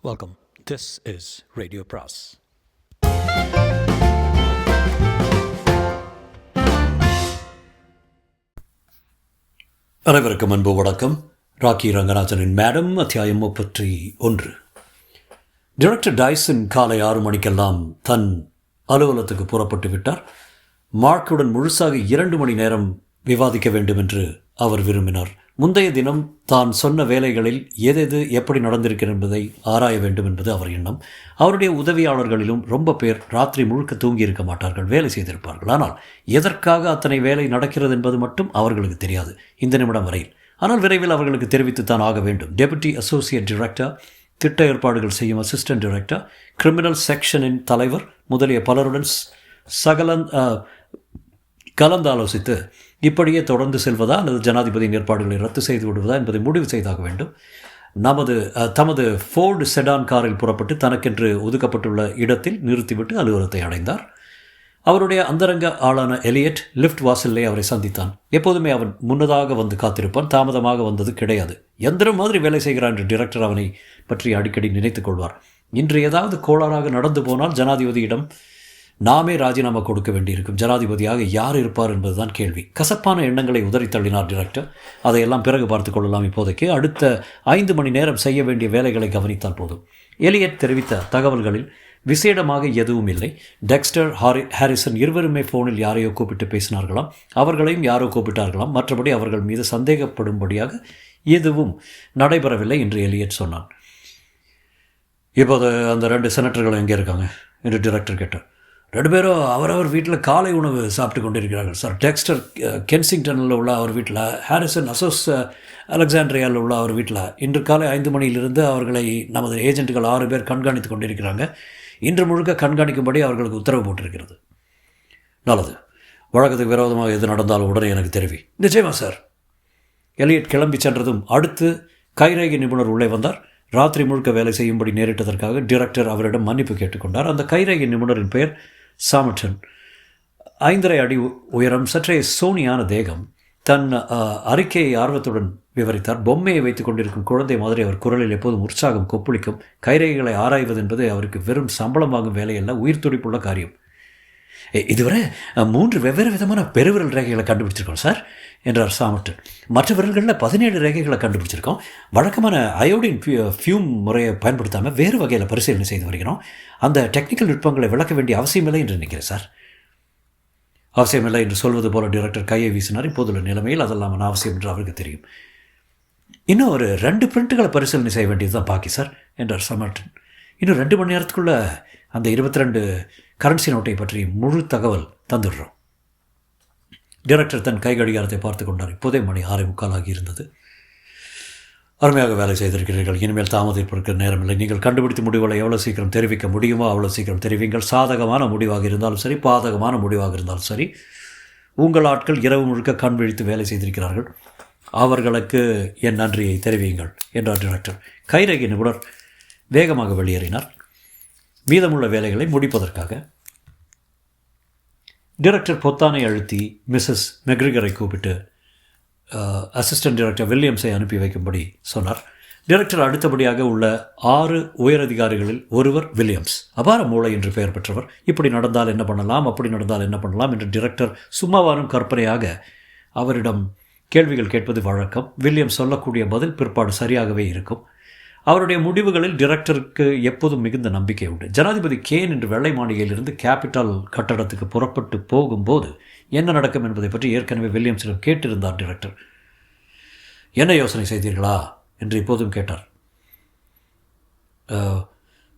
Welcome. This is Radio Pras. அனைவருக்கும் அன்பு வணக்கம். ராக்கி ரங்கநாதனின் மேடம் அத்தியாயம் 31. டைரக்டர் டைசன் காலை 6 மணிக்கெல்லாம் தன் அலுவலகத்துக்கு புறப்பட்டு விட்டார். மார்க்குடன் முழுசாக 2 மணி நேரம் விவாதிக்க வேண்டும் என்று அவர் விரும்பினார். முந்தைய தினம் தான் சொன்ன வேலைகளில் எது எப்படி நடந்திருக்கிறது என்பதை ஆராய வேண்டும் என்பது அவர் எண்ணம். அவருடைய உதவியாளர்களிலும் ரொம்ப பேர் ராத்திரி முழுக்க தூங்கியிருக்க மாட்டார்கள், வேலை செய்திருப்பார்கள். ஆனால் எதற்காக அத்தனை வேலை நடக்கிறது என்பது மட்டும் அவர்களுக்கு தெரியாது இந்த நிமிடம் வரையில். ஆனால் விரைவில் அவர்களுக்கு தெரிவித்துத்தான் ஆக வேண்டும். டெபுட்டி அசோசியேட் டைரக்டர், திட்ட ஏற்பாடுகள் செய்யும் அசிஸ்டன்ட் டைரக்டர், கிரிமினல் செக்ஷனின் தலைவர் முதலிய பலருடன் கலந்தாலோசித்து இப்படியே தொடர்ந்து செல்வதா அல்லது ஜனாதிபதியின் ஏற்பாடுகளை ரத்து செய்து விடுவதா என்பதை முடிவு செய்தாக வேண்டும். தமது ஃபோர்டு செடான் காரில் புறப்பட்டு தனக்கென்று ஒதுக்கப்பட்டுள்ள இடத்தில் நிறுத்திவிட்டு அலுவலகத்தை அடைந்தார். அவருடைய அந்தரங்க ஆளான எலியட் லிஃப்ட் வாசல்லே அவரை சந்தித்தான். எப்போதுமே அவன் முன்னதாக வந்து காத்திருப்பான். தாமதமாக வந்தது கிடையாது. எந்திரம் மாதிரி வேலை செய்கிறான் என்று டைரக்டர் அவனை பற்றி அடிக்கடி நினைத்துக் கொள்வார். இன்று ஏதாவது கோளாறாக நடந்து போனால் ஜனாதிபதியிடம் நாமே ராஜினாமா கொடுக்க வேண்டியிருக்கும். ஜனாதிபதியாக யார் இருப்பார் என்பதுதான் கேள்வி. கசப்பான எண்ணங்களை உதறி தள்ளினார் டைரக்டர். அதையெல்லாம் பிறகு பார்த்து கொள்ளலாம். இப்போதைக்கு அடுத்த 5 மணி நேரம் செய்ய வேண்டிய வேலைகளை கவனித்தால் போதும். எலியட் தெரிவித்த தகவல்களில் விசேடமாக எதுவும் இல்லை. டெக்ஸ்டர், ஹாரிசன் இருவருமே ஃபோனில் யாரையோ கூப்பிட்டு பேசினார்களாம். அவர்களையும் யாரோ கூப்பிட்டார்களாம். மற்றபடி அவர்கள் மீது சந்தேகப்படும்படியாக எதுவும் நடைபெறவில்லை என்று எலியட் சொன்னான். இப்போது அந்த 2 செனட்டர்களும் எங்கே இருக்காங்க என்று டைரக்டர் கேட்டார். 2 பேரும் அவரவர் வீட்டில் காலை உணவு சாப்பிட்டு கொண்டிருக்கிறார்கள் சார். டெக்ஸ்டர் கென்சிங்டனில் உள்ள அவர் வீட்டில், ஹாரிசன் அலெக்சாண்ட்ரியாவில் உள்ள அவர் வீட்டில் இன்று காலை 5 மணியிலிருந்து அவர்களை நமது ஏஜென்ட்டுகள் 6 பேர் கண்காணித்து கொண்டிருக்கிறாங்க. இன்று முழுக்க கண்காணிக்கும்படி அவர்களுக்கு உத்தரவு போட்டிருக்கிறது. நல்லது. வழக்கத்துக்கு விரோதமாக எது நடந்தாலும் உடனே எனக்கு தெரிவி. நிச்சயமா சார். எலியட் கிளம்பி சென்றதும் அடுத்து கைரேகை நிபுணர் உள்ளே வந்தார். ராத்திரி முழுக்க வேலை செய்யும்படி நேரிட்டதற்காக டைரக்டர் அவரிடம் மன்னிப்பு கேட்டுக்கொண்டார். அந்த கைரேகை நிபுணரின் பெயர் சாமட்டன். 5.5 அடி உயரம், சற்றே சோனியான தேகம். தன் அறிக்கையை ஆர்வத்துடன் விவரித்தார். பொம்மையை வைத்துக் கொண்டிருக்கும் குழந்தை மாதிரி அவர் குரலில் எப்போதும் உற்சாகம் கொப்பளிக்கும். கைரேகைகளை ஆராய்வது என்பது அவருக்கு வெறும் சம்பளம் வாங்கும் வேலையல்ல, உயிர் துடிப்புள்ள காரியம். இதுவரை 3 வெவ்வேறு விதமான பெருவிரல் ரேகைகளை கண்டுபிடிச்சிருக்கோம் சார் என்றார் சாமட்டன். மற்ற விரல்களில் 17 ரேகைகளை கண்டுபிடிச்சிருக்கோம். வழக்கமான அயோடின் ஃபியூம் முறையை பயன்படுத்தாமல் வேறு வகையில் பரிசீலனை செய்து வருகிறோம். அந்த டெக்னிக்கல் நுட்பங்களை விளக்க வேண்டிய அவசியமில்லை என்று நினைக்கிறேன் சார். அவசியமில்லை என்று சொல்வது போல டைரக்டர் கையை வீசினார். இப்போதுள்ள நிலைமையில் அதெல்லாம் அவசியம் என்று அவருக்கு தெரியும். இன்னும் ஒரு 2 பிரிண்ட்டுகளை பரிசீலனை செய்ய வேண்டியது தான் பாக்கி சார் என்றார் சாமட்டன். இன்னும் 2 மணி நேரத்துக்குள்ளே அந்த 22 கரன்சி நோட்டை பற்றி முழு தகவல் தந்துடுறோம். டைரக்டர் தன் கை கடிகாரத்தை பார்த்து கொண்டார். இப்போதே மணி 6:45 ஆகியிருந்தது. அருமையாக வேலை செய்திருக்கிறீர்கள். இனிமேல் தாமதிப்பிருக்கிற நேரமில்லை. நீங்கள் கண்டுபிடித்த முடிவுகளை எவ்வளோ சீக்கிரம் தெரிவிக்க முடியுமோ அவ்வளோ சீக்கிரம் தெரிவிங்கள். சாதகமான முடிவாக இருந்தாலும் சரி, பாதகமான முடிவாக இருந்தாலும் சரி. உங்கள் ஆட்கள் இரவு முழுக்க கண் விழித்து வேலை செய்திருக்கிறார்கள். அவர்களுக்கு என் நன்றியை தெரிவியுங்கள் என்றார் டைரக்டர். கைரேகை நிபுணர் வேகமாக வெளியேறினார். மீதமுள்ள வேலைகளை முடிப்பதற்காக டைரக்டர் பொத்தானை அழுத்தி மிஸ்ஸஸ் மெக்ரிகரை கூப்பிட்டு அசிஸ்டன்ட் டைரக்டர் வில்லியம்ஸை அனுப்பி வைக்கும்படி சொன்னார். டைரக்டர் அடுத்தபடியாக உள்ள 6 உயரதிகாரிகளில் ஒருவர் வில்லியம்ஸ். அபார மூளை என்று பெயர் பெற்றவர். இப்படி நடந்தால் என்ன பண்ணலாம், அப்படி நடந்தால் என்ன பண்ணலாம் என்று டைரக்டர் சும்மாவானும் கற்பனையாக அவரிடம் கேள்விகள் கேட்பது வழக்கம். வில்லியம்ஸ் சொல்லக்கூடிய பதில் பிற்பாடு சரியாகவே இருக்கும். அவருடைய முடிவுகளில் டைரக்டருக்கு எப்போதும் மிகுந்த நம்பிக்கை உண்டு. ஜனாதிபதி கேன் என்று வெள்ளை மாளிகையிலிருந்து கேபிட்டல் கட்டடத்துக்கு புறப்பட்டு போகும்போது என்ன நடக்கும் என்பதை பற்றி ஏற்கனவே வில்லியம்ஸிடம் கேட்டிருந்தார் டைரக்டர். என்ன யோசனை செய்தீர்களா என்று இப்போதும் கேட்டார்.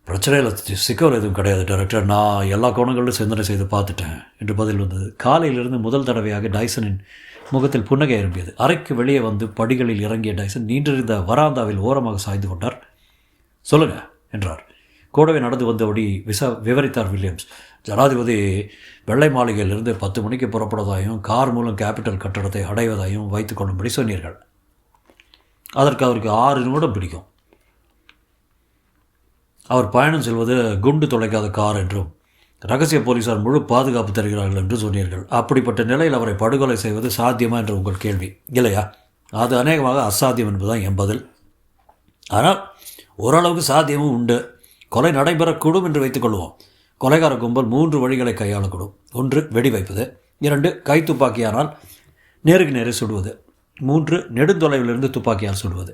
பிரச்சனையில் சிக்கல் எதுவும் கிடையாது டைரக்டர். நான் எல்லா கோணங்களிலும் சிந்தனை செய்து பார்த்துட்டேன் என்று பதில் வந்தது. காலையிலிருந்து முதல் தடவையாக டைசனின் முகத்தில் புன்னகை இரும்பியது. அறைக்கு வெளியே வந்து படிகளில் இறங்கிய டைசன் நீண்டிருந்த வராந்தாவில் ஓரமாக சாய்ந்து கொண்டார். சொல்லுங்க என்றார். கூடவே நடந்து வந்தபடி விவரித்தார் வில்லியம்ஸ். ஜனாதிபதி வெள்ளை மாளிகையிலிருந்து 10 மணிக்கு புறப்படுவதாயும் கார் மூலம் கேபிட்டல் கட்டடத்தை அடைவதாயும் வைத்துக் கொள்ளும்படி சொன்னீர்கள். அதற்கு அவருக்கு 6 நிமிடம் பிடிக்கும். அவர் பயணம் செல்வது குண்டு தொலைக்காத கார் என்றும் ரகசிய போலீசார் முழு பாதுகாப்பு தருகிறார்கள் என்று சொன்னீர்கள். அப்படிப்பட்ட நிலையில் அவரை படுகொலை செய்வது சாத்தியமா என்று உங்கள் கேள்வி இல்லையா? அது அநேகமாக அசாத்தியம் என்பதுதான் என் பதில். ஆனால் ஓரளவுக்கு சாத்தியமும் உண்டு. கொலை நடைபெறக்கூடும் என்று வைத்துக்கொள்வோம். கொலைகார கும்பல் 3 வழிகளை கையாளக்கூடும். 1 வெடி வைப்பது, 2 கைத்துப்பாக்கியானால் நேருக்கு நேரே சுடுவது, 3 நெடுந்தொலைவிலிருந்து துப்பாக்கியால் சுடுவது.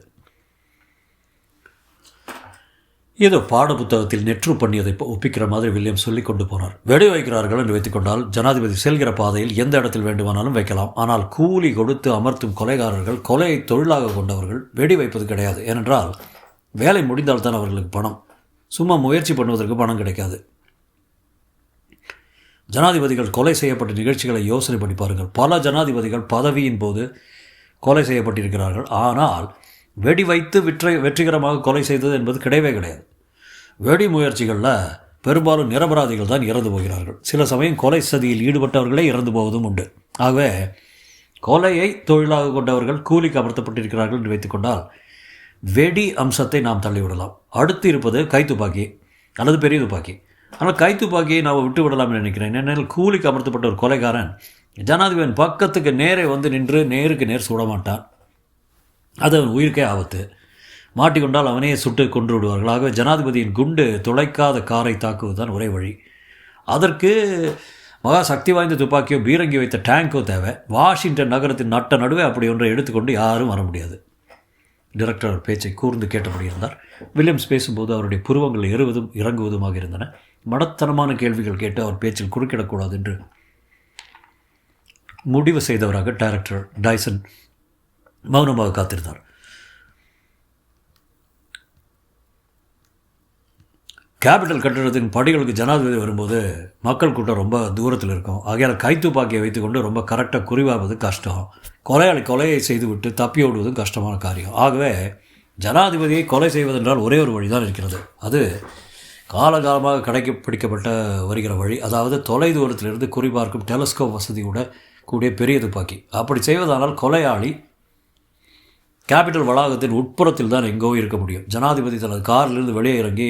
ஏதோ பாட புத்தகத்தில் நெற்று பண்ணியதை ஒப்பிக்கிற மாதிரி வில்லியம் சொல்லி கொண்டு போனார். வெடி வைக்கிறார்கள் என்று வைத்துக்கொண்டால் ஜனாதிபதி செல்கிற பாதையில் எந்த இடத்தில் வேண்டுமானாலும் வைக்கலாம். ஆனால் கூலி கொடுத்து அமர்த்தும் கொலைகாரர்கள், கொலையை தொழிலாக கொண்டவர்கள் வெடி வைப்பது கிடையாது. ஏனென்றால் வேலை முடிந்தால்தான் அவர்களுக்கு பணம். சும்மா முயற்சி பண்ணுவதற்கு பணம் கிடைக்காது. ஜனாதிபதிகள் கொலை செய்யப்பட்ட நிகழ்ச்சிகளை யோசனை பண்ணி பாருங்கள். பல ஜனாதிபதிகள் பதவியின் போது கொலை செய்யப்பட்டிருக்கிறார்கள். ஆனால் வெடி வைத்து வெற்றிகரமாக கொலை செய்தது என்பது கிடையவே கிடையாது. வெடி முயற்சிகளில் பெரும்பாலும் நிரபராதிகள் தான் இறந்து போகிறார்கள். சில சமயம் கொலை சதியில் ஈடுபட்டவர்களே இறந்து போவதும் உண்டு. ஆகவே கொலையை தொழிலாக கொண்டவர்கள் கூலிக்கு அமர்த்தப்பட்டிருக்கிறார்கள் என்று வைத்துக்கொண்டால் வெடி அம்சத்தை நாம் தள்ளிவிடலாம். அடுத்து இருப்பது கைத்துப்பாக்கி அல்லது பெரிய துப்பாக்கி. ஆனால் கைத்துப்பாக்கியை நாம் விட்டு விடலாம்னு நினைக்கிறேன். ஏனென்றால் கூலிக்கு அமர்த்தப்பட்ட ஒரு கொலைகாரன் ஜனாதிபதியின் பக்கத்துக்கு நேரே வந்து நின்று நேருக்கு நேர் சுட மாட்டான். அது அவன் உயிருக்கே ஆபத்து. மாட்டிக்கொண்டால் அவனையே சுட்டு கொன்று விடுவார்கள். ஆகவே ஜனாதிபதியின் குண்டு துளைக்காத காரை தாக்குவதுதான் ஒரே வழி. அதற்கு மகா சக்தி வாய்ந்த துப்பாக்கியோ பீரங்கி வைத்த டேங்கோ தேவை. வாஷிங்டன் நகரத்தின் நட்ட நடுவே அப்படி ஒன்றை எடுத்துக்கொண்டு யாரும் வர முடியாது. டைரக்டர் அவர் பேச்சை கூர்ந்து கேட்டபடி இருந்தார். வில்லியம்ஸ் பேசும்போது அவருடைய புருவங்கள் ஏறுவதும் இறங்குவதுமாக இருந்தன. மடத்தனமான கேள்விகள் கேட்டு அவர் பேச்சில் குறுக்கிடக்கூடாது என்று முடிவு செய்தவராக டைரக்டர் டைசன் மௌனமாக காத்திருந்தார். கேபிட்டல் கட்டிடத்தின் படிகளுக்கு ஜனாதிபதி வரும்போது மக்கள் கூட்டம் ரொம்ப தூரத்தில் இருக்கும். ஆகையால் கைத்துப்பாக்கியை வைத்துக்கொண்டு ரொம்ப கரெக்டாக குறிவாவது கஷ்டம். கொலையை செய்துவிட்டு தப்பி ஓடுவதும் கஷ்டமான காரியம். ஆகவே ஜனாதிபதியை கொலை செய்வதென்றால் ஒரே ஒரு வழி தான் இருக்கிறது. அது காலகாலமாக பிடிக்கப்பட்ட வருகிற வழி. அதாவது தொலை தூரத்திலிருந்து குறிபார்க்கும் டெலஸ்கோப் வசதியோட கூடிய பெரிய துப்பாக்கி. அப்படி செய்வதானால் கொலையாளி கேபிட்டல் வளாகத்தின் உட்புறத்தில் தான் எங்கோ இருக்க முடியும். ஜனாதிபதி தனது காரிலிருந்து வெளியே இறங்கி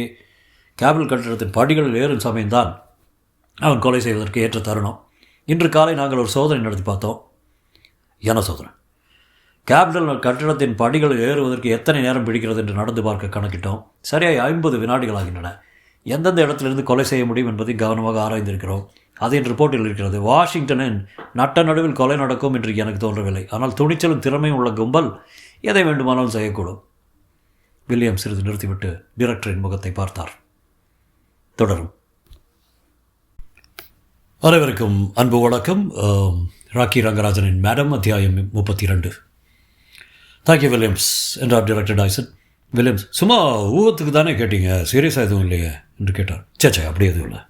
கேபிட்டல் கட்டிடத்தின் படிகளில் ஏறும் சமயம்தான் அவன் கொலை செய்வதற்கு ஏற்ற தருணம். இன்று காலை நாங்கள் ஒரு சோதனை நடத்தி பார்த்தோம். என்ன சோதனை? கேபிட்டல் கட்டிடத்தின் படிகளில் ஏறுவதற்கு எத்தனை நேரம் பிடிக்கிறது என்று நடந்து பார்க்க கணக்கிட்டோம். சரியாக 50 வினாடிகள் ஆகின்றன. எந்தெந்த இடத்திலிருந்து கொலை செய்ய முடியும் என்பதை கவனமாக ஆராய்ந்திருக்கிறோம். அது என் ரிப்போர்ட்டில் இருக்கிறது. வாஷிங்டனின் நட்ட நடுவில் கொலை நடக்கும் என்று எனக்கு தோன்றவில்லை. ஆனால் துணிச்சலும் திறமையும் உள்ள கும்பல் எதை வேண்டுமானாலும் செய்யக்கூடும். வில்லியம் சிறிது நிறுத்திவிட்டு டைரக்டரின் முகத்தை பார்த்தார். தொடரும். அனைவருக்கும் அன்பு வணக்கம். ராக்கி ரங்கராஜனின் மேடம், அத்தியாயம் 32. தேங்க்யூ வில்லியம்ஸ் என்றார் டைரக்டர் டைசன். வில்லியம்ஸ், சும்மா ஊகத்துக்கு தானே கேட்டீங்க, சீரியஸாக எதுவும் இல்லையே என்று கேட்டார். சேச்சே, அப்படி எதுவும் இல்லை.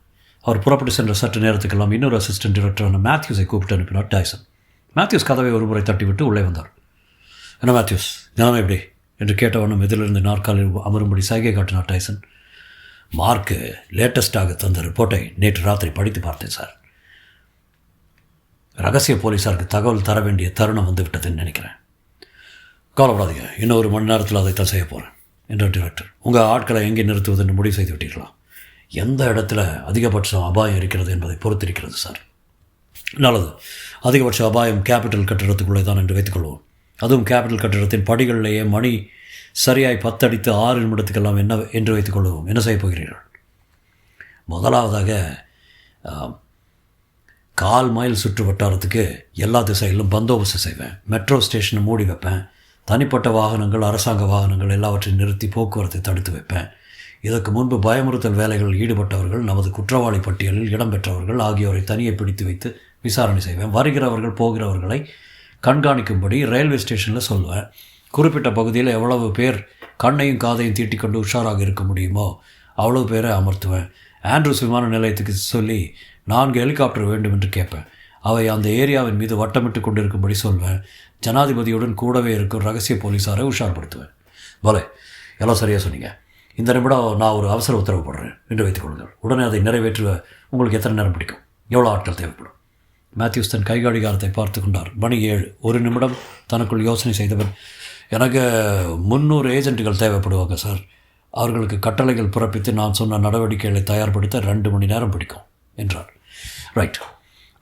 அவர் புறப்பட்டு சென்ற சற்று நேரத்துக்கெல்லாம் இன்னொரு அசிஸ்டன்ட் டைரக்டரான மேத்யூஸை கூப்பிட்டு அனுப்பினார் டைசன். மேத்யூஸ் கதவை ஒரு முறை தட்டிவிட்டு உள்ளே வந்தார். என்ன மேத்யூஸ், ஞானம் எப்படி என்று கேட்டவனும் எதிலிருந்து நாற்காலில் அமரும்படி சைகை காட்டினார் டைசன். மார்க்கு லேட்டஸ்டாக தந்த ரிப்போர்ட்டை நேற்று ராத்திரி படித்து பார்த்தேன் சார். ரகசிய போலீஸாருக்கு தகவல் தர வேண்டிய தருணம் வந்துவிட்டதுன்னு நினைக்கிறேன். கவலைப்படாதீங்க, இன்னும் 1 மணி நேரத்தில் அதைத்தான் செய்ய போகிறேன் என்றார் டைரக்டர். உங்கள் ஆட்களை எங்கே நிறுத்துவதென்று முடிவு செய்து விட்டீர்களா? எந்த இடத்துல அதிகபட்சம் அபாயம் இருக்கிறது என்பதை பொறுத்திருக்கிறது சார். நல்லது. அதிகபட்ச அபாயம் கேபிட்டல் கட்டிடத்துக்குள்ளே தான் என்று வைத்துக்கொள்வோம். அதுவும் கேபிட்டல் கட்டிடத்தின் படிகளிலேயே மணி சரியாய் 10 அடித்து 6 நிமிடத்துக்கெல்லாம் என்ன என்று வைத்துக்கொள்வோம். என்ன செய்ய போகிறீர்கள்? முதலாவதாக 1/4 மைல் சுற்று வட்டாரத்துக்கு எல்லா திசையிலும் பந்தோபஸ்து செய்வேன். மெட்ரோ ஸ்டேஷனை மூடி வைப்பேன். தனிப்பட்ட வாகனங்கள், அரசாங்க வாகனங்கள் எல்லாவற்றையும் நிறுத்தி போக்குவரத்தை தடுத்து வைப்பேன். இதற்கு முன்பு பயமுறுத்தல் வேலைகளில் ஈடுபட்டவர்கள், நமது குற்றவாளி பட்டியலில் இடம்பெற்றவர்கள் ஆகியோரை தனியே பிடித்து வைத்து விசாரணை செய்வேன். வருகிறவர்கள் போகிறவர்களை கண்காணிக்கும்படி ரயில்வே ஸ்டேஷனில் சொல்லுவேன். குறிப்பிட்ட பகுதியில் எவ்வளவு பேர் கண்ணையும் காதையும் தீட்டிக்கொண்டு உஷாராக இருக்க முடியுமோ அவ்வளவு பேரை அமர்த்துவேன். ஆண்ட்ரூஸ் விமான நிலையத்துக்கு சொல்லி 4 ஹெலிகாப்டர் வேண்டும் என்று கேட்பேன். அவை அந்த ஏரியாவின் மீது வட்டமிட்டு கொண்டிருக்கும்படி சொல்வேன். ஜனாதிபதியுடன் கூடவே இருக்கும் ரகசிய போலீஸாரை உஷார்படுத்துவேன். போலே, எல்லாம் சரியாக சொன்னீங்க. இந்த நிமிடம் நான் ஒரு அவசர உத்தரவு போடுறேன் என்று வைத்துக் கொள்ளுங்கள். உடனே அதை நிறைவேற்ற உங்களுக்கு எத்தனை நேரம் பிடிக்கும்? எவ்வளோ ஆட்கள் தேவைப்படும்? மேத்யூஸ் தன் கைகாடிகாரத்தை பார்த்து கொண்டார். மணி 7. 1 நிமிடம் தனக்குள் யோசனை செய்தவர், எனக்கு 300 ஏஜென்ட்டுகள் தேவைப்படுவாங்க சார். அவர்களுக்கு கட்டளைகள் பிறப்பித்து நான் சொன்ன நடவடிக்கைகளை தயார்படுத்த 2 மணி நேரம் பிடிக்கும் என்றார். ரைட்,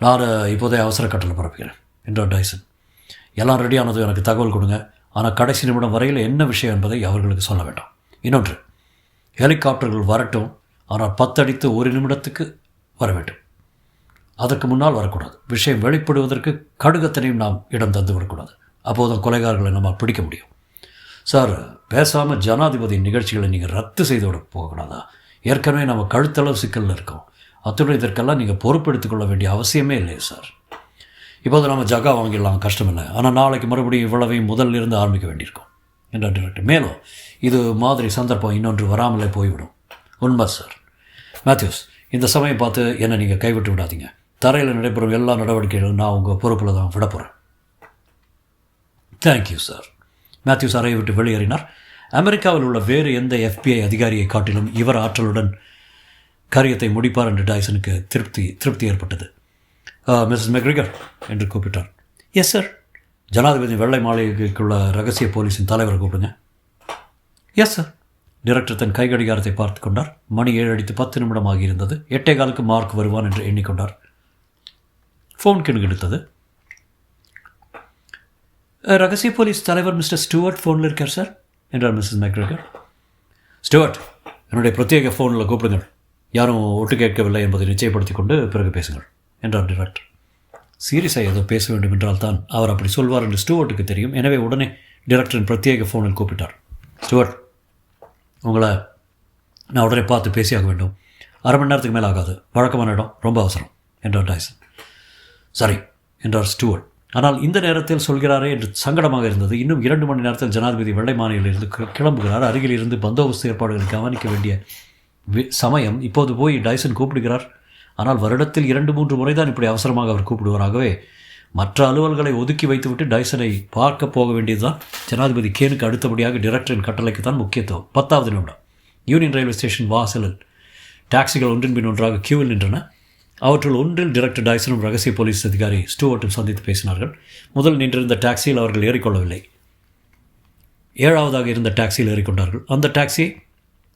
நான் இப்போதே அவசர கட்டளை பிறப்பிக்கிறேன் என்றார் டைசன். எல்லாம் ரெடியானதும் எனக்கு தகவல் கொடுங்க. ஆனால் கடைசி நிமிடம் வரையில் என்ன விஷயம் என்பதை அவர்களுக்கு சொல்ல வேண்டாம். இன்னொன்று, ஹெலிகாப்டர்கள் வரட்டும், ஆனால் 10 அடித்து 1 நிமிடத்துக்கு வர வேண்டும். அதற்கு முன்னால் வரக்கூடாது. விஷயம் வெளிப்படுவதற்கு கடுகத்தனையும் நாம் இடம் தந்து விடக்கூடாது. அப்போதும் கொலைகாரர்களை நம்மால் பிடிக்க முடியும். சார், பேசாமல் ஜனாதிபதியின் நிகழ்ச்சிகளை நீங்கள் ரத்து செய்து விட போகக்கூடாதா? ஏற்கனவே நம்ம கழுத்தளவு சிக்கலில் இருக்கோம். அத்துடன் இதற்கெல்லாம் நீங்கள் பொறுப்பெடுத்துக்கொள்ள வேண்டிய அவசியமே இல்லையே சார். இப்போது நம்ம ஜகா வாங்கிடலாம், கஷ்டமில்லை. ஆனால் நாளைக்கு மறுபடியும் இவ்வளவையும் முதல்ல இருந்து ஆரம்பிக்க வேண்டியிருக்கும் என்றார் டைரக்டர். மேலும் இது மாதிரி சந்தர்ப்பம் இன்னொன்று வராமலே போய்விடும். உண்மை சார். மேத்யூஸ், இந்த சமயம் பார்த்து என்னை நீங்கள் கைவிட்டு விடாதீங்க. தரையில் நடைபெறும் எல்லா நடவடிக்கைகளும் நான் உங்கள் பொறுப்பில் தான் விட போகிறேன். Thank you sir. மேத்யூஸ் அறையை விட்டு வெளியேறினார். அமெரிக்காவில் உள்ள வேறு எந்த FBI அதிகாரியை காட்டிலும் இவர் ஆற்றலுடன் காரியத்தை முடிப்பார் என்று டைசனுக்கு திருப்தி ஏற்பட்டது. மிஸ்ஸஸ் மெக்ரிகர் என்று கூப்பிட்டார். Yes sir. ஜனாதிபதி வெள்ளை மாளிகைக்குள்ள ரகசிய போலீஸின் தலைவரை கூப்பிடுங்க. Yes sir. டைரக்டர் தன் கைகடிகாரத்தை பார்த்து கொண்டார். மணி 7 அடித்து 10 நிமிடம் ஆகியிருந்தது. 8:15 மார்க் வருவான் என்று எண்ணிக்கொண்டார். ஃபோன் கிணு. ரகசிய போலீஸ் தலைவர் மிஸ்டர் ஸ்டூவர்ட் ஃபோனில் இருக்கார் சார் என்றார் மிஸ்ஸஸ் மெக்ரிகர். ஸ்டூவர்ட், என்னுடைய பிரத்யேக ஃபோனில் கூப்பிடுங்கள். யாரும் ஒட்டு கேட்கவில்லை என்பதை நிச்சயப்படுத்தி கொண்டு பிறகு பேசுங்கள் என்றார் டைரக்டர். சீரியஸாக ஏதோ பேச வேண்டும் என்றால் தான் அவர் அப்படி சொல்வார் என்று ஸ்டூவர்ட்டுக்கு தெரியும். எனவே உடனே டைரக்டரின் பிரத்யேக ஃபோனில் கூப்பிட்டார். ஸ்டூவர்ட், உங்களை நான் உடனே பார்த்து பேசியாக வேண்டும். 1/2 மணி நேரத்துக்கு மேலே ஆகாது. வழக்கமான இடம், ரொம்ப அவசரம் என்றார் டைசன். சரி என்றார் ஸ்டூவர்ட். ஆனால் இந்த நேரத்தில் சொல்கிறாரே என்று சங்கடமாக இருந்தது. இன்னும் 2 மணி நேரத்தில் ஜனாதிபதி வெள்ளை மாளிகையிலிருந்து கிளம்புகிறார். அருகில் இருந்து பந்தோபஸ்து ஏற்பாடுகளை கவனிக்க வேண்டிய சமயம். இப்போது போய் டைசன் கூப்பிடுகிறார். ஆனால் வருடத்தில் 2-3 முறை தான் இப்படி அவசரமாக அவர் கூப்பிடுவாராகவே மற்ற அலுவல்களை ஒதுக்கி வைத்துவிட்டு டைசனை பார்க்க போக வேண்டியதுதான் ஜனாதிபதி கேனுக்கு அடுத்தபடியாக டைரக்டரின் கட்டளைக்கு தான் முக்கியத்துவம். 10வது நிமிடம். யூனியன் ரயில்வே ஸ்டேஷன் வாசலில் டாக்ஸிகள் ஒன்றின் பின் ஒன்றாக கியூவில் நின்றன. அவற்றுள் ஒன்றில் டைரக்டர் டைசனும் ரகசிய போலீஸ் அதிகாரி ஸ்டூவர்ட்டும் சந்தித்து பேசினார்கள். முதல் நின்றிருந்த டாக்ஸியில் அவர்கள் ஏறிக்கொள்ளவில்லை. 7வதாக இருந்த டாக்ஸியில் ஏறிக்கொண்டார்கள். அந்த டாக்ஸியை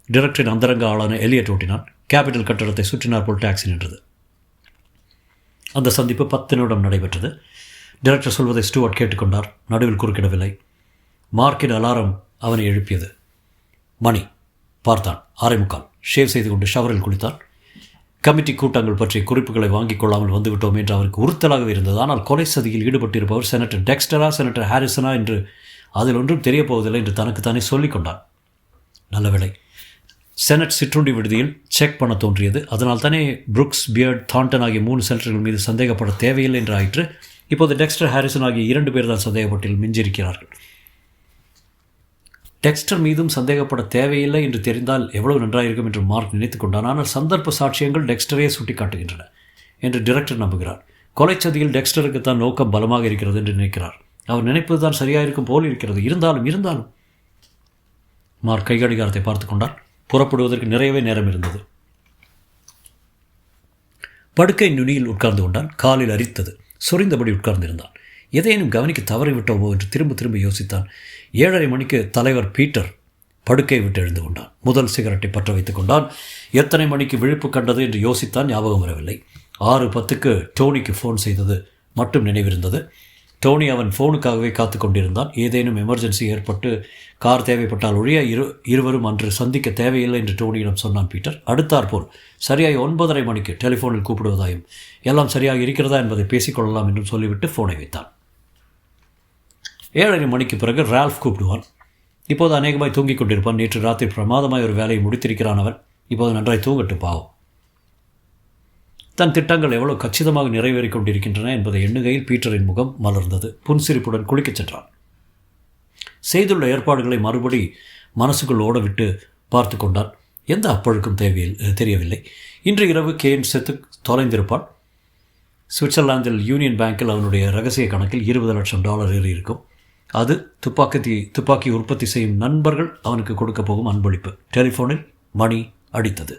டைரக்டரின் அந்தரங்க ஆளான எலியட் ஓட்டினான். கேபிட்டல் கட்டடத்தை சுற்றினார் போல் டாக்ஸி நின்றது. அந்த சந்திப்பு 10 நிமிடம் நடைபெற்றது. டைரக்டர் சொல்வதை ஸ்டூவர்ட் கேட்டுக்கொண்டார். நடுவில் குறுக்கிடவில்லை. மார்க்கின் அலாரம் அவனை எழுப்பியது. மணி பார்த்தான். 6:45. ஷேவ் செய்து கொண்டு ஷவரில் குளித்தான். கமிட்டி கூட்டங்கள் பற்றிய குறிப்புகளை வாங்கிக் கொள்ளாமல் வந்துவிட்டோம் என்று அவருக்கு உறுத்தலாகவே இருந்தது. ஆனால் கொலை சதியில் ஈடுபட்டிருப்பவர் செனட்டர் டெக்ஸ்டரா, செனட்டர் ஹாரிசனா என்று அதில் ஒன்றும் தெரியப்போவதில்லை என்று தனக்குத்தானே சொல்லிக் கொண்டான். நல்லவேளை செனட் சிற்றுண்டி விடுதியில் செக் பண்ண தோன்றியது. அதனால் தானே புரூக்ஸ், பியர்ட், தாண்டன் ஆகிய 3 செனட்டர்கள் மீது சந்தேகப்பட தேவையில்லை என்று ஆயிற்று. இப்போது டெக்ஸ்டர், ஹாரிசன் ஆகிய 2 பேர் தான் சந்தேகப்பட்டில் மிஞ்சிருக்கிறார்கள். டெக்ஸ்டர் மீதும் சந்தேகப்பட தேவையில்லை என்று தெரிந்தால் எவ்வளவு நன்றாயிருக்கும் என்று மார்க் நினைத்து கொண்டான். ஆனால் சந்தர்ப்ப சாட்சியங்கள் டெக்ஸ்டரையே சுட்டி காட்டுகின்றன என்று டைரக்டர் நம்புகிறார். கொலைச்சதியில் டெக்ஸ்டருக்கு தான் நோக்கம் பலமாக இருக்கிறது என்று நினைக்கிறார். அவர் நினைப்பது தான் சரியாயிருக்கும் போல் இருக்கிறது. இருந்தாலும் மார்க் கைகடிகாரத்தை பார்த்து கொண்டார். புறப்படுவதற்கு நிறையவே நேரம் இருந்தது. படுக்கை நுனியில் உட்கார்ந்து கொண்டான். காலில் அரித்தது. சொரிந்தபடி உட்கார்ந்திருந்தான். எதையேனும் கவனிக்க தவறிவிட்டோமோ என்று திரும்ப யோசித்தான். 7:30 மணிக்கு தலைவர் பீட்டர் படுக்கையை விட்டு எழுந்து கொண்டான். முதல் சிகரெட்டை பற்ற வைத்துக் கொண்டான். எத்தனை மணிக்கு விழிப்பு கண்டது என்று யோசித்தான். ஞாபகம் வரவில்லை. 6:10க்கு டோனிக்கு ஃபோன் செய்தது மட்டும் நினைவிருந்தது. டோனி அவன் ஃபோனுக்காகவே காத்து கொண்டிருந்தான். ஏதேனும் எமர்ஜென்சி ஏற்பட்டு கார் தேவைப்பட்டால் ஒழிய இருவரும் அன்று சந்திக்க தேவையில்லை என்று டோனியிடம் சொன்னான் பீட்டர். அடுத்தாற்போல் சரியாய் 9:30 மணிக்கு டெலிஃபோனில் கூப்பிடுவதாயும் எல்லாம் சரியாக இருக்கிறதா என்பதை பேசிக்கொள்ளலாம் என்றும் சொல்லிவிட்டு ஃபோனை வைத்தான். 7:30 மணிக்கு பிறகு ரால்ஃப் கூப்பிடுவான். இப்போது அநேகமாய் தூங்கிக் கொண்டிருப்பான். நேற்று ராத்திரி பிரமாதமாய் ஒரு வேலையை முடித்திருக்கிறான் அவன். இப்போது நன்றாய் தூங்கட்டு பாவம். தன் திட்டங்கள் எவ்வளவு கச்சிதமாக நிறைவேறிக் கொண்டிருக்கின்றன என்பதை எண்ணுகையில் பீட்டரின் முகம் மலர்ந்தது. புன்சிரிப்புடன் குளிக்கச் சென்றான். செய்துள்ள ஏற்பாடுகளை மறுபடி மனசுக்குள் ஓடவிட்டு பார்த்து கொண்டான். எந்த அப்பழுக்கும் தெரியவில்லை. இன்று இரவு கேன் செத்து தொலைந்திருப்பான். சுவிட்சர்லாந்தில் யூனியன் பேங்கில் அவனுடைய ரகசிய கணக்கில் $20 லட்சம் ஏறி இருக்கும். அது துப்பாக்கி உற்பத்தி செய்யும் நண்பர்கள் அவனுக்கு கொடுக்க போகும் அன்பளிப்பு. டெலிஃபோனில் மணி அடித்தது.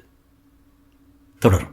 தொடரும்.